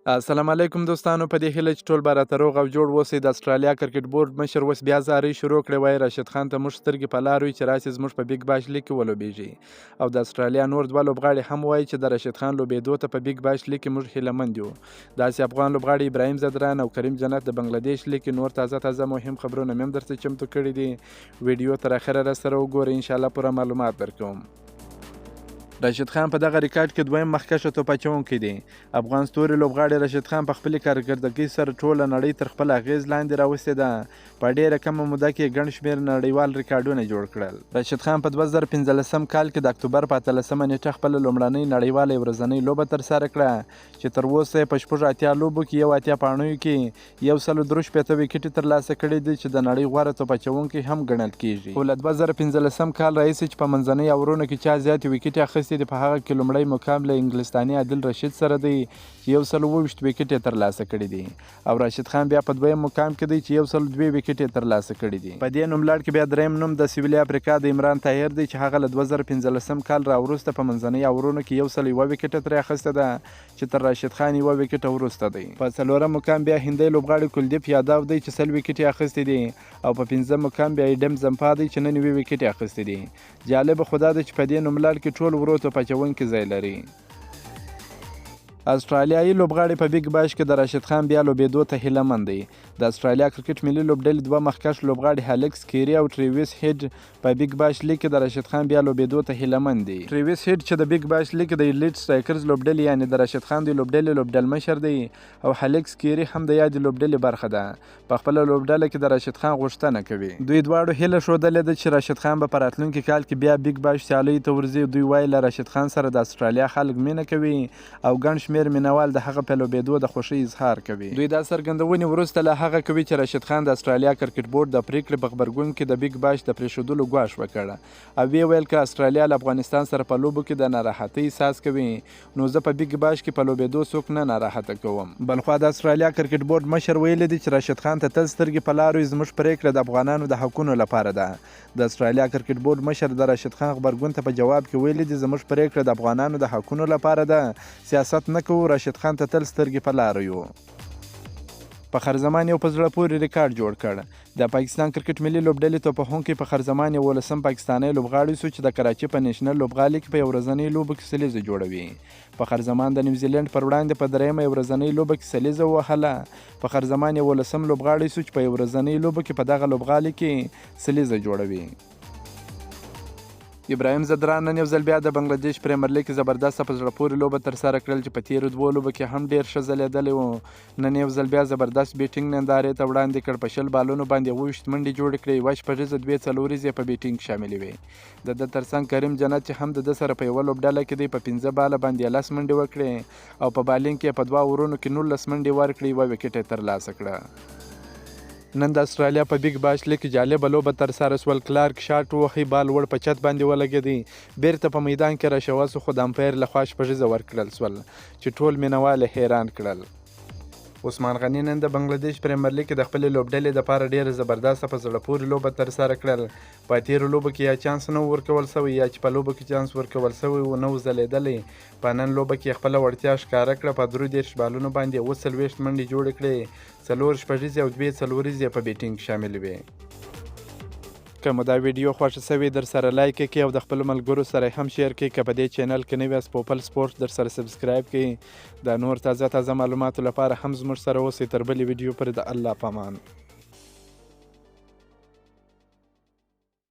السلام علیکم دوستانو، په دې هیله چې ټول به راته روغ او جوړ اوسئ. د اسټرالیا کرکټ بورډ مشر اوس بیا زارۍ شروع کړې وای. راشد خان ته موږ سترګې په لار وي چې راسي زموږ په بیګ باش لیګ کې ولوبېږي، او د اسټرالیا نور دوه لوبغاړي هم وایي چې د راشد خان لوبېدو ته په بیګ باش لیګ کې موږ هیلهمند یو. داسې افغان لوبغاړي ابراهیم زدران او کریم جنت د بنگلادیش لیګ کې نور تازه مهم خبرونه مې هم درته چمتو کړي دي. ویډیو تر اخره راسره وګورئ، انشاءالله پوره معلومات درکوم. راشد خان په دغه ریکارډ کې دویم مخکښه توپ اچوونکی دی. افغان ستوري لوبغاړي راشد خان په خپلې کارکردګۍ سره ټوله نړۍ تر خپل اغیز لاندې راوستې ده. په ډیره کمه موده کې ګڼ شمېر نړیوال ریکارډونه جوړ کړل. راشد خان په 2015 کال کې د اکتوبر په 18مه نیټه خپله لومړنۍ نړیواله ورځنۍ لوبه ترسره کړه چې تر اوسه یې په 86 لوبو کې 81 پاڼیو کې 163 ویکټې ترلاسه کړي دي چې د نړۍ غوره توپ اچوونکی هم ګڼل کیږي. خو له 2015 کال راهیسې چې په منځنۍ اورونو کې چا زیاتې ویکټې اخیستې دي، په هغه کې لومړی مقام له انګلستاني عادل رشید سره دی چې 120 ویکټې ترلاسه کړي دي، او راشد خان بیا په دویم مقام کې دی چې 102 ویکټې ترلاسه کړي دي. په دې نوملړ کې بیا دریم نوم د سویلي افریقا د عمران طاهر دی چې هغه له 2015 کال راوروسته په منځنۍ اورونو کې 101 ویکټه ترې اخیسته ده چې تر راشد خان 1 ویکټه وروسته دی. په څلورم مقام بیا هندي لوبغاړي کلدیپ یاداو دی چې 100 ویکټې اخیستې دي، او په پنځم مقام بیا ایډم زمپا دی چې 99 ویکټې اخیستې دي. جالبه خو دا ده چې په دې نوملړ کې ټول ورو توپ اچوونکي ځای لري. استرالیایي لوبغاړي په بیګ باش کې د راشد خان بیا لوبېدو ته هیلهمند دی. د استرالیا کرکټ ملي لوبډلې دوه مخکښ لوبغاړي هالکس کیري او ټریویس هیډ په بیګ باش لیګ کې د راشد خان بیا لوبېدو ته هیلهمند دي. ټریویس هیډ چې د بیګ باش لیګ د ایلیټ سټرایکرز لوبډلې یعنې د راشد خان د لوبډلې لوبډلمشر دی، او هالکس کیري هم د یادې لوبډلې برخه ده. په خپله لوبډله کې د راشد خان غوښتنه کوي. دوی دواړو هیله ښودلې ده چې راشد خان به په راتلونکي کال کې بیا بیګ باش سیالیو ته ورځي. دوی وایي له راشد خان سره د استرالیا خلک مینه کوي او ګڼ شمېر مینوال د هغه په لوبېدو د خوښۍ اظهار کوي. دوی دا څرګندونې وروسته له هغه کوي چې راشد خان د استرالیا کرکټ بورډ د پریکړې په غبرګون کې د بیګ باش د پرېښودلو ګواښ وکړ، او ویې ویل که استرالیا له افغانستان سره په لوبو کې د ناراحتۍ احساس کوي نو زه په بیګ باش کې په لوبېدو څوک نه ناراحته کوم. بلخوا د استرالیا کرکټ بورډ مشر ویلي دی چې راشد خان ته تل سترګې په لار وي. زموږ پریکړه د افغانانو د حقونو لپاره ده. د استرالیا کرکټ بورډ مشر د راشد خان غبرګون ته په جواب کې ویلي دی زموږ پریکړه د افغانانو د حقونو لپاره ده، سیاست نه کوو. راشد خان ته تل سترګې په لار یو. فخر زمان یو په زړه پورې ریکارډ جوړ کړ. د پاکستان کرکټ ملي لوبډلې توپوهونکی فخر زمان 11 پاکستانی لوبغاړی سو چې د کراچي په نیشنل لوبغالي کې په یو ورځنۍ لوبه کې سلیزه جوړوي. فخر زمان د نیوزیلند پر وړاندې په دریمه ورځنۍ لوبه کې سلیزه ووهله. فخر زمان 11 لوبغاړی سو چې په یو ورځنۍ لوبه کې په دغه لوبغالي کې سلیزه جوړوي. ابراهیم زدران نن یو ځل بیا د بنگلادیش پریمیر لیګ کې زبردسته په زړه پورې لوبه ترسره کړل چې په تیرو دوو لوبو کې هم ډېر ښه ځلېدلی و. نن یو ځل بیا زبردست بیټینګ نندارې ته وړاندې کړ. په 20 بالونو باندې 20 منډې جوړې کړې، 1 شپږیزه 2 څلوریزې په بیټینګ شاملې وې. د ده ترڅنګ کریم جنت چې هم د ده سره په یوه لوبډله کې دی په 15 باله باندې 10 منډې وکړې، او په بالینګ کې په 2 اورونو کې 19 منډې ورکړې، 1 ویکټ یې ترلاسه کړه. نن د استرالیا په بیګ باش لیګ کې جالبه لوبه ترسره سول. کلارک شاټ ووهی، بال وړ په چت باندې ولګېدی، بیرته په میدان کې راشوه سو، خو د امپایر لخوا شپږیزه ورکړل سول چې ټول مینوال حیران کړل. عثمان غني نن د بنگلادیش پریمیر لیګ کې د خپلې لوبډلې دپاره ډېره زبردسته په زړه پورې لوبه ترسره کړل. په تېرو لوبو کې یا چانس نه ورکول سوی یا چې په لوبو کې چانس ورکول سوی و نه و ځلېدلی. په نن لوبه کې خپله وړتیا ښکاره کړه. په 33 بالونو باندې 40 منډې جوړې کړې، 4 شپږیزې او 2 څلوریزې په بیټینګ شامل وې. که مو دا ویډیو خوښه سوې در سره لایک کړئ او د خپلو ملګرو سره هم شیر کړئ. که په دې چینل کې نوي یاست پوپل سپورټ در سره سبسکرایب کړئ. د نور تازه معلوماتو لپاره هم زموږ سره اوسئ. تر بلې ویډیو پورې د الله په امان.